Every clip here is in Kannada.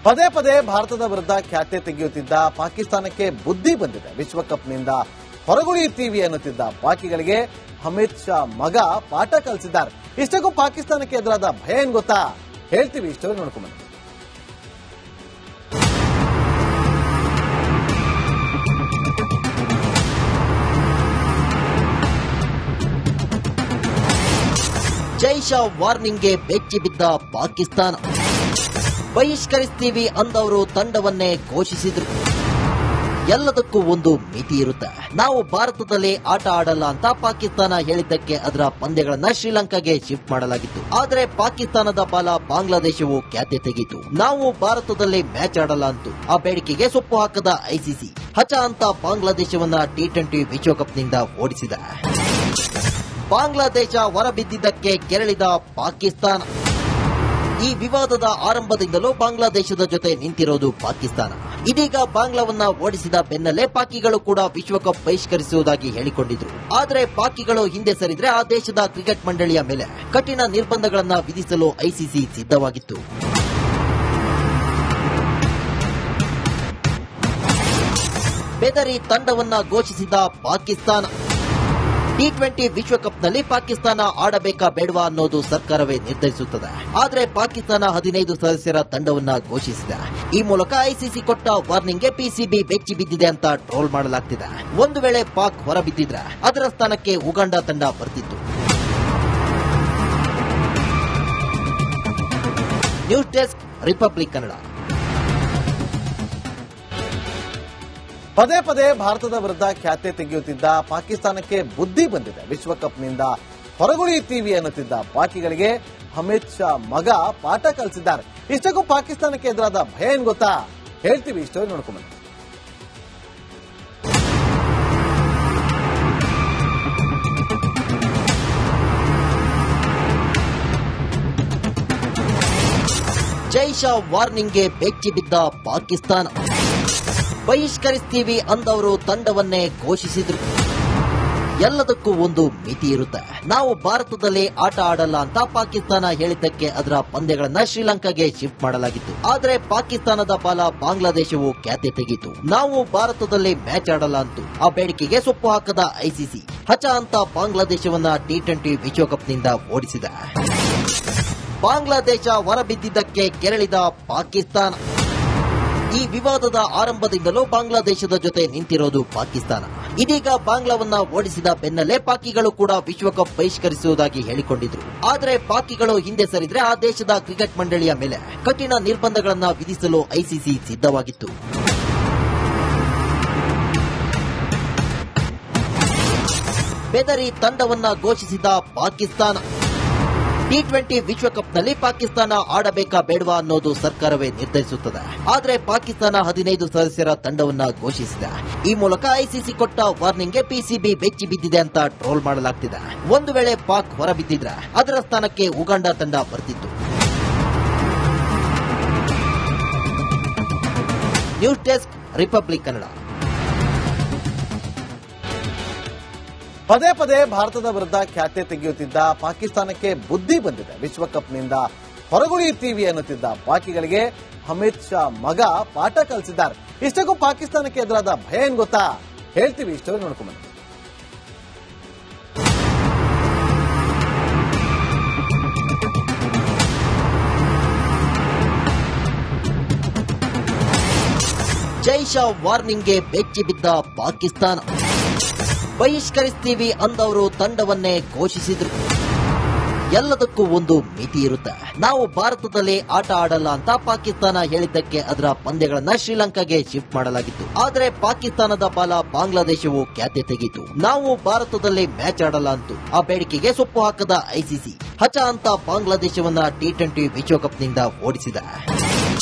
ಪದೇ ಪದೇ ಭಾರತದ ವಿರುದ್ಧ ಖ್ಯಾತೆ ತೆಗೆಯುತ್ತಿದ್ದ ಪಾಕಿಸ್ತಾನಕ್ಕೆ ಬುದ್ಧಿ ಬಂದಿದೆ. ವಿಶ್ವಕಪ್ನಿಂದ ಹೊರಗುಳಿಯುತ್ತೀವಿ ಅನ್ನುತ್ತಿದ್ದ ಪಾಕಿಗಳಿಗೆ ಅಮಿತ್ ಶಾ ಮಗ ಪಾಠ ಕಲಿಸಿದ್ದಾರೆ. ಇಷ್ಟಕ್ಕೂ ಪಾಕಿಸ್ತಾನಕ್ಕೆ ಎದುರಾದ ಭಯ ಏನ್ ಗೊತ್ತಾ? ಹೇಳ್ತೀವಿ, ಇಷ್ಟೊಂದು ನೋಡ್ಕೊಂಡ್ ಬನ್ನಿ. ಜೈಶಾ ವಾರ್ನಿಂಗ್ಗೆ ಬೆಚ್ಚಿ ಬಿದ್ದ ಪಾಕಿಸ್ತಾನ. ಬಹಿಷ್ಕರಿಸ್ತೀವಿ ಅಂದವರು ತಂಡವನ್ನೇ ಘೋಷಿಸಿದ್ರು. ಎಲ್ಲದಕ್ಕೂ ಒಂದು ಮಿತಿ ಇರುತ್ತೆ. ನಾವು ಭಾರತದಲ್ಲಿ ಆಟ ಆಡಲ್ಲ ಅಂತ ಪಾಕಿಸ್ತಾನ ಹೇಳಿದ್ದಕ್ಕೆ ಅದರ ಪಂದ್ಯಗಳನ್ನ ಶ್ರೀಲಂಕಾಗೆ ಶಿಫ್ಟ್ ಮಾಡಲಾಗಿತ್ತು. ಆದರೆ ಪಾಕಿಸ್ತಾನದ ಬಾಲ ಬಾಂಗ್ಲಾದೇಶವು ಖ್ಯಾತೆ ತೆಗೆಯಿತು. ನಾವು ಭಾರತದಲ್ಲಿ ಮ್ಯಾಚ್ ಆಡಲ್ಲ ಅಂತು ಆ ಬೇಡಿಕೆಗೆ ಸೊಪ್ಪು ಹಾಕದ ಐಸಿಸಿ ಹಚ ಅಂತ ಬಾಂಗ್ಲಾದೇಶವನ್ನ ಟಿ20 ವಿಶ್ವಕಪ್ನಿಂದ ಓಡಿಸಿದೆ. ಬಾಂಗ್ಲಾದೇಶ ಹೊರಬಿದ್ದಿದ್ದಕ್ಕೆ ಕೆರಳಿದ ಪಾಕಿಸ್ತಾನ. ಈ ವಿವಾದದ ಆರಂಭದಿಂದಲೂ ಬಾಂಗ್ಲಾದೇಶದ ಜೊತೆ ನಿಂತಿರೋದು ಪಾಕಿಸ್ತಾನ. ಇದೀಗ ಬಾಂಗ್ಲಾವನ್ನ ಓಡಿಸಿದ ಬೆನ್ನಲ್ಲೇ ಪಾಕಿಗಳು ಕೂಡ ವಿಶ್ವಕಪ್ ಬಹಿಷ್ಕರಿಸುವುದಾಗಿ ಹೇಳಿಕೊಂಡಿದ್ರು. ಆದರೆ ಪಾಕಿಗಳು ಹಿಂದೆ ಸರಿದ್ರೆ ಆ ದೇಶದ ಕ್ರಿಕೆಟ್ ಮಂಡಳಿಯ ಮೇಲೆ ಕಠಿಣ ನಿರ್ಬಂಧಗಳನ್ನ ವಿಧಿಸಲು ಐಸಿಸಿ ಸಿದ್ಧವಾಗಿತ್ತು. ಬೆದರಿ ತಂಡವನ್ನ ಘೋಷಿಸಿದ ಪಾಕಿಸ್ತಾನ. ಟಿ20 ವಿಶ್ವಕಪ್ನಲ್ಲಿ ಪಾಕಿಸ್ತಾನ ಆಡಬೇಕಾ ಬೇಡವಾ ಅನ್ನೋದು ಸರ್ಕಾರವೇ ನಿರ್ಧರಿಸುತ್ತದೆ. ಆದರೆ ಪಾಕಿಸ್ತಾನ 15 ಸದಸ್ಯರ ತಂಡವನ್ನ ಘೋಷಿಸಿದೆ. ಈ ಮೂಲಕ ಐಸಿಸಿ ಕೊಟ್ಟ ವಾರ್ನಿಂಗ್ಗೆ ಪಿಸಿಬಿ ಬೆಚ್ಚಿ ಬಿದ್ದಿದೆ ಅಂತ ಟ್ರೋಲ್ ಮಾಡಲಾಗ್ತಿದೆ. ಒಂದು ವೇಳೆ ಪಾಕ್ ಹೊರಬಿದ್ದಿದ್ರೆ ಅದರ ಸ್ಥಾನಕ್ಕೆ ಉಗಾಂಡ ತಂಡ ಬರ್ತಿತ್ತು. News desk, republic Kannada. ಪದೇ ಪದೇ ಭಾರತದ ವಿರುದ್ಧ ಖ್ಯಾತೆ ತೆಗೆಯುತ್ತಿದ್ದ ಪಾಕಿಸ್ತಾನಕ್ಕೆ ಬುದ್ಧಿ ಬಂದಿದೆ. ವಿಶ್ವಕಪ್ನಿಂದ ಹೊರಗುಳಿಯುತ್ತೀವಿ ಅನ್ನುತ್ತಿದ್ದ ಪಾಕಿಗಳಿಗೆ ಅಮಿತ್ ಶಾ ಮಗ ಪಾಠ ಕಲಿಸಿದ್ದಾರೆ. ಇಷ್ಟಕ್ಕೂ ಪಾಕಿಸ್ತಾನಕ್ಕೆ ಎದುರಾದ ಭಯ ಏನ್ ಗೊತ್ತಾ? ಹೇಳ್ತೀವಿ, ಇಷ್ಟೊಂದು ನೋಡ್ಕೊಂಡ್ ಬನ್ನಿ. ಜೈಶಾ ವಾರ್ನಿಂಗ್ಗೆ ಬೆಚ್ಚಿ ಬಿದ್ದ ಪಾಕಿಸ್ತಾನ. ಬಹಿಷ್ಕರಿಸ್ತೀವಿ ಅಂದವರು ತಂಡವನ್ನೇ ಘೋಷಿಸಿದ್ರು. ಎಲ್ಲದಕ್ಕೂ ಒಂದು ಮಿತಿ ಇರುತ್ತೆ. ನಾವು ಭಾರತದಲ್ಲಿ ಆಟ ಆಡಲ್ಲ ಅಂತ ಪಾಕಿಸ್ತಾನ ಹೇಳಿದ್ದಕ್ಕೆ ಅದರ ಪಂದ್ಯಗಳನ್ನ ಶ್ರೀಲಂಕಾಗೆ ಶಿಫ್ಟ್ ಮಾಡಲಾಗಿತ್ತು. ಆದರೆ ಪಾಕಿಸ್ತಾನದ ಬಾಲ ಬಾಂಗ್ಲಾದೇಶವು ಖ್ಯಾತೆ ತೆಗೆಯಿತು. ನಾವು ಭಾರತದಲ್ಲಿ ಮ್ಯಾಚ್ ಆಡಲ್ಲ ಅಂತು ಆ ಬೇಡಿಕೆಗೆ ಸೊಪ್ಪು ಹಾಕದ ಐಸಿಸಿ ಹಚ ಅಂತ ಬಾಂಗ್ಲಾದೇಶವನ್ನ ಟಿ20 ವಿಶ್ವಕಪ್ನಿಂದ ಓಡಿಸಿದೆ. ಬಾಂಗ್ಲಾದೇಶ ಹೊರಬಿದ್ದಿದ್ದಕ್ಕೆ ಕೆರಳಿದ ಪಾಕಿಸ್ತಾನ. ಈ ವಿವಾದದ ಆರಂಭದಿಂದಲೂ ಬಾಂಗ್ಲಾದೇಶದ ಜೊತೆ ನಿಂತಿರೋದು ಪಾಕಿಸ್ತಾನ. ಇದೀಗ ಬಾಂಗ್ಲಾವನ್ನ ಓಡಿಸಿದ ಬೆನ್ನಲ್ಲೇ ಪಾಕಿಗಳು ಕೂಡ ವಿಶ್ವಕಪ್ ಬಹಿಷ್ಕರಿಸುವುದಾಗಿ ಹೇಳಿಕೊಂಡಿದ್ರು. ಆದರೆ ಪಾಕಿಗಳು ಹಿಂದೆ ಸರಿದ್ರೆ ಆ ದೇಶದ ಕ್ರಿಕೆಟ್ ಮಂಡಳಿಯ ಮೇಲೆ ಕಠಿಣ ನಿರ್ಬಂಧಗಳನ್ನ ವಿಧಿಸಲು ಐಸಿಸಿ ಸಿದ್ಧವಾಗಿತ್ತು. ಬೆದರಿ ತಂಡವನ್ನ ಘೋಷಿಸಿದ ಪಾಕಿಸ್ತಾನ. ಟಿ20 ವಿಶ್ವಕಪ್ನಲ್ಲಿ ಪಾಕಿಸ್ತಾನ ಆಡಬೇಕಾ ಬೇಡವಾ ಅನ್ನೋದು ಸರ್ಕಾರವೇ ನಿರ್ಧರಿಸುತ್ತದೆ. ಆದರೆ ಪಾಕಿಸ್ತಾನ 15 ಸದಸ್ಯರ ತಂಡವನ್ನ ಘೋಷಿಸಿದೆ. ಈ ಮೂಲಕ ಐಸಿಸಿ ಕೊಟ್ಟ ವಾರ್ನಿಂಗ್ಗೆ ಪಿಸಿಬಿ ಬೆಚ್ಚಿ ಬಿದ್ದಿದೆ ಅಂತ ಟ್ರೋಲ್ ಮಾಡಲಾಗ್ತಿದೆ. ಒಂದು ವೇಳೆ ಪಾಕ್ ಹೊರಬಿದ್ದಿದ್ರೆ ಅದರ ಸ್ಥಾನಕ್ಕೆ ಉಗಾಂಡ ತಂಡ ಬರ್ತಿತ್ತು. News desk, republic Kannada. ಪದೇ ಪದೇ ಭಾರತದ ವಿರುದ್ಧ ಖ್ಯಾತೆ ತೆಗೆಯುತ್ತಿದ್ದ ಪಾಕಿಸ್ತಾನಕ್ಕೆ ಬುದ್ಧಿ ಬಂದಿದೆ. ವಿಶ್ವಕಪ್ನಿಂದ ಹೊರಗುಳಿಯುತ್ತೀವಿ ಅನ್ನುತ್ತಿದ್ದ ಪಾಕಿಗಳಿಗೆ ಅಮಿತ್ ಶಾ ಮಗ ಪಾಠ ಕಲಿಸಿದ್ದಾರೆ. ಇಷ್ಟಕ್ಕೂ ಪಾಕಿಸ್ತಾನಕ್ಕೆ ಎದುರಾದ ಭಯ ಏನ್ ಗೊತ್ತಾ? ಹೇಳ್ತೀವಿ, ಇಷ್ಟೊಂದು ನೋಡ್ಕೊಂಡ್ ಬನ್ನಿ. ಜೈಶಾ ವಾರ್ನಿಂಗ್ಗೆ ಬೆಚ್ಚಿ ಬಿದ್ದ ಪಾಕಿಸ್ತಾನ. ಬಹಿಷ್ಕರಿಸ್ತೀವಿ ಅಂದವರು ತಂಡವನ್ನೇ ಘೋಷಿಸಿದ್ರು. ಎಲ್ಲದಕ್ಕೂ ಒಂದು ಮಿತಿ ಇರುತ್ತೆ. ನಾವು ಭಾರತದಲ್ಲಿ ಆಟ ಆಡಲ್ಲ ಅಂತ ಪಾಕಿಸ್ತಾನ ಹೇಳಿದ್ದಕ್ಕೆ ಅದರ ಪಂದ್ಯಗಳನ್ನ ಶ್ರೀಲಂಕಾಗೆ ಶಿಫ್ಟ್ ಮಾಡಲಾಗಿತ್ತು. ಆದರೆ ಪಾಕಿಸ್ತಾನದ ಬಾಲ ಬಾಂಗ್ಲಾದೇಶವು ಖ್ಯಾತೆ ತೆಗೆಯಿತು. ನಾವು ಭಾರತದಲ್ಲಿ ಮ್ಯಾಚ್ ಆಡಲ್ಲ ಅಂತು ಆ ಬೇಡಿಕೆಗೆ ಸೊಪ್ಪು ಹಾಕದ ಐಸಿಸಿ ಹಚ ಅಂತ ಬಾಂಗ್ಲಾದೇಶವನ್ನ ಟಿ20 ವಿಶ್ವಕಪ್ನಿಂದ ಓಡಿಸಿದೆ.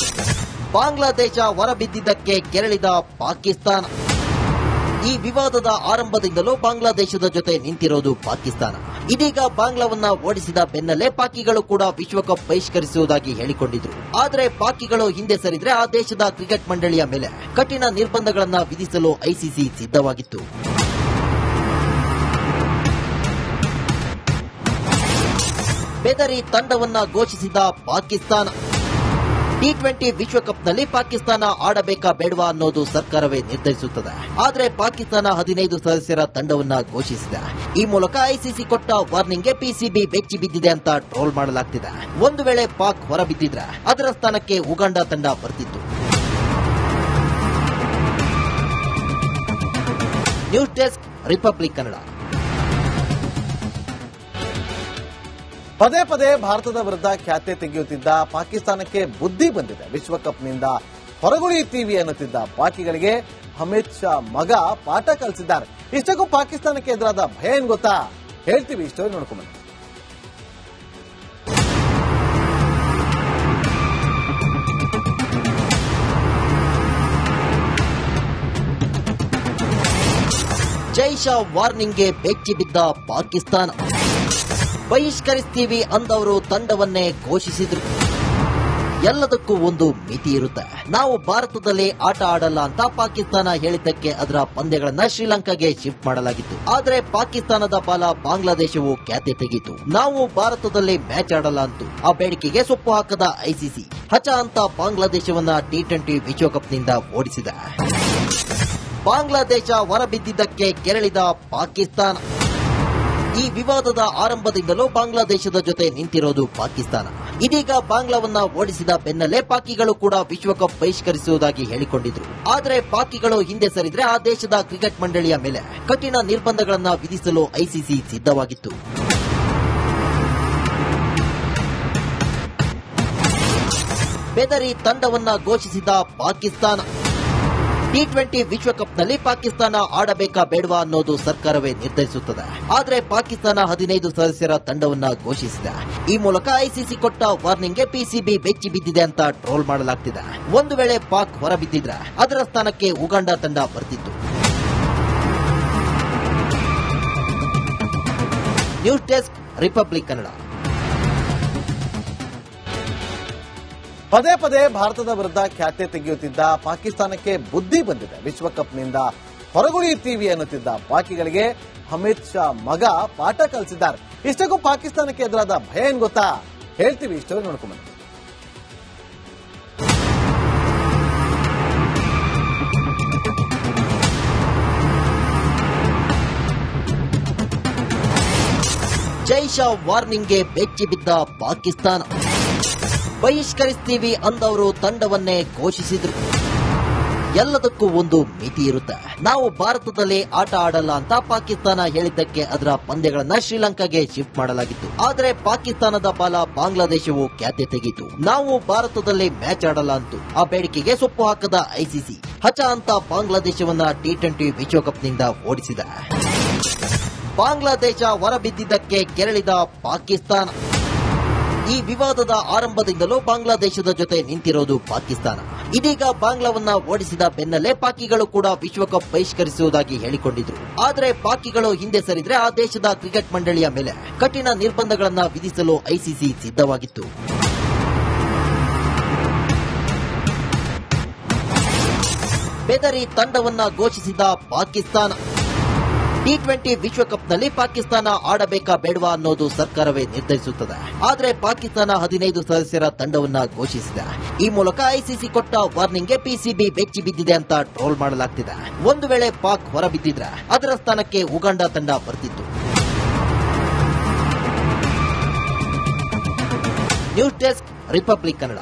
ಬಾಂಗ್ಲಾದೇಶ ಹೊರಬಿದ್ದಿದ್ದಕ್ಕೆ ಕೆರಳಿದ ಪಾಕಿಸ್ತಾನ. ಈ ವಿವಾದದ ಆರಂಭದಿಂದಲೂ ಬಾಂಗ್ಲಾದೇಶದ ಜೊತೆ ನಿಂತಿರೋದು ಪಾಕಿಸ್ತಾನ. ಇದೀಗ ಬಾಂಗ್ಲಾವನ್ನ ಓಡಿಸಿದ ಬೆನ್ನಲ್ಲೇ ಪಾಕಿಗಳು ಕೂಡ ವಿಶ್ವಕಪ್ ಬಹಿಷ್ಕರಿಸುವುದಾಗಿ ಹೇಳಿಕೊಂಡಿದ್ರು. ಆದರೆ ಪಾಕಿಗಳು ಹಿಂದೆ ಸರಿದ್ರೆ ಆ ದೇಶದ ಕ್ರಿಕೆಟ್ ಮಂಡಳಿಯ ಮೇಲೆ ಕಠಿಣ ನಿರ್ಬಂಧಗಳನ್ನ ವಿಧಿಸಲು ಐಸಿಸಿ ಸಿದ್ಧವಾಗಿತ್ತು. ಬೆದರಿ ತಂಡವನ್ನ ಘೋಷಿಸಿದ ಪಾಕಿಸ್ತಾನ. T20 ವಿಶ್ವಕಪ್ನಲ್ಲಿ ಪಾಕಿಸ್ತಾನ ಆಡಬೇಕಾ ಬೇಡವಾ ಅನ್ನೋದು ಸರ್ಕಾರವೇ ನಿರ್ಧರಿಸುತ್ತದೆ. ಆದರೆ ಪಾಕಿಸ್ತಾನ 15 ಸದಸ್ಯರ ತಂಡವನ್ನ ಘೋಷಿಸಿದೆ. ಈ ಮೂಲಕ ಐಸಿಸಿ ಕೊಟ್ಟ ವಾರ್ನಿಂಗ್ಗೆ ಪಿಸಿಬಿ ಬೆಚ್ಚಿ ಬಿದ್ದಿದೆ ಅಂತ ಟ್ರೋಲ್ ಮಾಡಲಾಗ್ತಿದೆ. ಒಂದು ವೇಳೆ ಪಾಕ್ ಹೊರಬಿದ್ದಿದ್ರೆ ಅದರ ಸ್ಥಾನಕ್ಕೆ ಉಗಾಂಡ ತಂಡ ಬರ್ತಿತ್ತು. News desk, republic Kannada. ಪದೇ ಪದೇ ಭಾರತದ ವಿರುದ್ಧ ಖ್ಯಾತೆ ತೆಗೆಯುತ್ತಿದ್ದ ಪಾಕಿಸ್ತಾನಕ್ಕೆ ಬುದ್ಧಿ ಬಂದಿದೆ. ವಿಶ್ವಕಪ್ನಿಂದ ಹೊರಗುಳಿಯುತ್ತೀವಿ ಅನ್ನುತ್ತಿದ್ದ ಪಾಕಿಗಳಿಗೆ ಅಮಿತ್ ಶಾ ಮಗ ಪಾಠ ಕಲಿಸಿದ್ದಾರೆ. ಇಷ್ಟಕ್ಕೂ ಪಾಕಿಸ್ತಾನಕ್ಕೆ ಎದುರಾದ ಭಯ ಏನ್ ಗೊತ್ತಾ? ಹೇಳ್ತೀವಿ, ಸ್ಟೋರಿ ನೋಡ್ಕೊಂಡ್ಬನ್ನಿ. ಜೈಶಾ ವಾರ್ನಿಂಗ್ಗೆ ಬೆಚ್ಚಿ ಬಿದ್ದ ಪಾಕಿಸ್ತಾನ. ಬಹಿಷ್ಕರಿಸ್ತೀವಿ ಅಂದವರು ತಂಡವನ್ನೇ ಘೋಷಿಸಿದ್ರು. ಎಲ್ಲದಕ್ಕೂ ಒಂದು ಮಿತಿ ಇರುತ್ತೆ. ನಾವು ಭಾರತದಲ್ಲಿ ಆಟ ಆಡಲ್ಲ ಅಂತ ಪಾಕಿಸ್ತಾನ ಹೇಳಿದ್ದಕ್ಕೆ ಅದರ ಪಂದ್ಯಗಳನ್ನ ಶ್ರೀಲಂಕಾಗೆ ಶಿಫ್ಟ್ ಮಾಡಲಾಗಿತ್ತು. ಆದರೆ ಪಾಕಿಸ್ತಾನದ ಪಾಲ ಬಾಂಗ್ಲಾದೇಶವು ಖ್ಯಾತೆ ತೆಗೆಯಿತು. ನಾವು ಭಾರತದಲ್ಲಿ ಮ್ಯಾಚ್ ಆಡಲ್ಲ ಅಂತು ಆ ಬೇಡಿಕೆಗೆ ಸೊಪ್ಪು ಹಾಕದ ಐಸಿಸಿ ಹಚ ಅಂತ ಬಾಂಗ್ಲಾದೇಶವನ್ನ T20 ವಿಶ್ವಕಪ್ನಿಂದ ಓಡಿಸಿದೆ. ಬಾಂಗ್ಲಾದೇಶ ಹೊರಬಿದ್ದಿದ್ದಕ್ಕೆ ಕೆರಳಿದ ಪಾಕಿಸ್ತಾನ. ಈ ವಿವಾದದ ಆರಂಭದಿಂದಲೂ ಬಾಂಗ್ಲಾದೇಶದ ಜೊತೆ ನಿಂತಿರೋದು ಪಾಕಿಸ್ತಾನ. ಇದೀಗ ಬಾಂಗ್ಲಾವನ್ನ ಓಡಿಸಿದ ಬೆನ್ನಲ್ಲೇ ಪಾಕಿಗಳು ಕೂಡ ವಿಶ್ವಕಪ್ ಬಹಿಷ್ಕರಿಸುವುದಾಗಿ ಹೇಳಿಕೊಂಡಿದ್ರು. ಆದರೆ ಪಾಕಿಗಳು ಹಿಂದೆ ಸರಿದ್ರೆ ಆ ದೇಶದ ಕ್ರಿಕೆಟ್ ಮಂಡಳಿಯ ಮೇಲೆ ಕಠಿಣ ನಿರ್ಬಂಧಗಳನ್ನ ವಿಧಿಸಲು ಐಸಿಸಿ ಸಿದ್ಧವಾಗಿತ್ತು. ಬೆದರಿ ತಂಡವನ್ನ ಘೋಷಿಸಿದ ಪಾಕಿಸ್ತಾನ. T20 ವಿಶ್ವಕಪ್ನಲ್ಲಿ ಪಾಕಿಸ್ತಾನ ಆಡಬೇಕಾ ಬೇಡವಾ ಅನ್ನೋದು ಸರ್ಕಾರವೇ ನಿರ್ಧರಿಸುತ್ತದೆ. ಆದರೆ ಪಾಕಿಸ್ತಾನ 15 ಸದಸ್ಯರ ತಂಡವನ್ನ ಘೋಷಿಸಿದೆ. ಈ ಮೂಲಕ ಐಸಿಸಿ ಕೊಟ್ಟ ವಾರ್ನಿಂಗ್ಗೆ ಪಿಸಿಬಿ ಬೆಚ್ಚಿ ಬಿದ್ದಿದೆ ಅಂತ ಟ್ರೋಲ್ ಮಾಡಲಾಗ್ತಿದೆ. ಒಂದು ವೇಳೆ ಪಾಕ್ ಹೊರಬಿದ್ದಿದ್ರೆ ಅದರ ಸ್ಥಾನಕ್ಕೆ ಉಗಾಂಡ ತಂಡ ಬರ್ತಿತ್ತು. News desk, republic Kannada. ಪದೇ ಪದೇ ಭಾರತದ ವಿರುದ್ಧ ಖ್ಯಾತೆ ತೆಗೆಯುತ್ತಿದ್ದ ಪಾಕಿಸ್ತಾನಕ್ಕೆ ಬುದ್ಧಿ ಬಂದಿದೆ. ವಿಶ್ವಕಪ್ನಿಂದ ಹೊರಗುಳಿಯುತ್ತೀವಿ ಅನ್ನುತ್ತಿದ್ದ ಪಾಕಿಗಳಿಗೆ ಅಮಿತ್ ಶಾ ಮಗ ಪಾಠ ಕಲಿಸಿದ್ದಾರೆ. ಇಷ್ಟಕ್ಕೂ ಪಾಕಿಸ್ತಾನಕ್ಕೆ ಎದುರಾದ ಭಯ ಏನ್ ಗೊತ್ತಾ? ಹೇಳ್ತೀವಿ, ಸ್ಟೋರಿ ನೋಡ್ಕೊಂಡ್ಬನ್ನಿ. ಜೈಶಾ ವಾರ್ನಿಂಗ್ಗೆ ಬೆಚ್ಚಿ ಬಿದ್ದ ಪಾಕಿಸ್ತಾನ. ಬಹಿಷ್ಕರಿಸ್ತೀವಿ ಅಂದವರು ತಂಡವನ್ನೇ ಘೋಷಿಸಿದ್ರು. ಎಲ್ಲದಕ್ಕೂ ಒಂದು ಮಿತಿ ಇರುತ್ತೆ. ನಾವು ಭಾರತದಲ್ಲಿ ಆಟ ಆಡಲ್ಲ ಅಂತ ಪಾಕಿಸ್ತಾನ ಹೇಳಿದ್ದಕ್ಕೆ ಅದರ ಪಂದ್ಯಗಳನ್ನ ಶ್ರೀಲಂಕಾಗೆ ಶಿಫ್ಟ್ ಮಾಡಲಾಗಿತ್ತು. ಆದರೆ ಪಾಕಿಸ್ತಾನದ ಪಾಲ ಬಾಂಗ್ಲಾದೇಶವು ಖ್ಯಾತೆ ತೆಗೆಯಿತು. ನಾವು ಭಾರತದಲ್ಲಿ ಮ್ಯಾಚ್ ಆಡಲ್ಲ ಅಂತು ಆ ಬೇಡಿಕೆಗೆ ಸೊಪ್ಪು ಹಾಕದ ಐಸಿಸಿ ಹಚ ಅಂತ ಬಾಂಗ್ಲಾದೇಶವನ್ನ T20 ವಿಶ್ವಕಪ್ನಿಂದ ಓಡಿಸಿದೆ. ಬಾಂಗ್ಲಾದೇಶ ಹೊರಬಿದ್ದಿದ್ದಕ್ಕೆ ಕೆರಳಿದ ಪಾಕಿಸ್ತಾನ. ಈ ವಿವಾದದ ಆರಂಭದಿಂದಲೂ ಬಾಂಗ್ಲಾದೇಶದ ಜೊತೆ ನಿಂತಿರೋದು ಪಾಕಿಸ್ತಾನ. ಇದೀಗ ಬಾಂಗ್ಲಾವನ್ನ ಓಡಿಸಿದ ಬೆನ್ನಲ್ಲೇ ಪಾಕಿಗಳು ಕೂಡ ವಿಶ್ವಕಪ್ ಬಹಿಷ್ಕರಿಸುವುದಾಗಿ ಹೇಳಿಕೊಂಡಿದ್ರು. ಆದರೆ ಪಾಕಿಗಳು ಹಿಂದೆ ಸರಿದ್ರೆ ಆ ದೇಶದ ಕ್ರಿಕೆಟ್ ಮಂಡಳಿಯ ಮೇಲೆ ಕಠಿಣ ನಿರ್ಬಂಧಗಳನ್ನ ವಿಧಿಸಲು ಐಸಿಸಿ ಸಿದ್ಧವಾಗಿತ್ತು. ಬೆದರಿ ತಂಡವನ್ನ ಘೋಷಿಸಿದ ಪಾಕಿಸ್ತಾನ. T20 ವಿಶ್ವಕಪ್ನಲ್ಲಿ ಪಾಕಿಸ್ತಾನ ಆಡಬೇಕಾ ಬೇಡವಾ ಅನ್ನೋದು ಸರ್ಕಾರವೇ ನಿರ್ಧರಿಸುತ್ತದೆ. ಆದರೆ ಪಾಕಿಸ್ತಾನ 15 ಸದಸ್ಯರ ತಂಡವನ್ನ ಘೋಷಿಸಿದೆ. ಈ ಮೂಲಕ ಐಸಿಸಿ ಕೊಟ್ಟ ವಾರ್ನಿಂಗ್ಗೆ ಪಿಸಿಬಿ ಬೆಚ್ಚಿ ಬಿದ್ದಿದೆ ಅಂತ ಟ್ರೋಲ್ ಮಾಡಲಾಗ್ತಿದೆ. ಒಂದು ವೇಳೆ ಪಾಕ್ ಹೊರಬಿದ್ದಿದ್ರೆ ಅದರ ಸ್ಥಾನಕ್ಕೆ ಉಗಾಂಡ ತಂಡ ಬರ್ತಿತ್ತು. News desk, republic Kannada.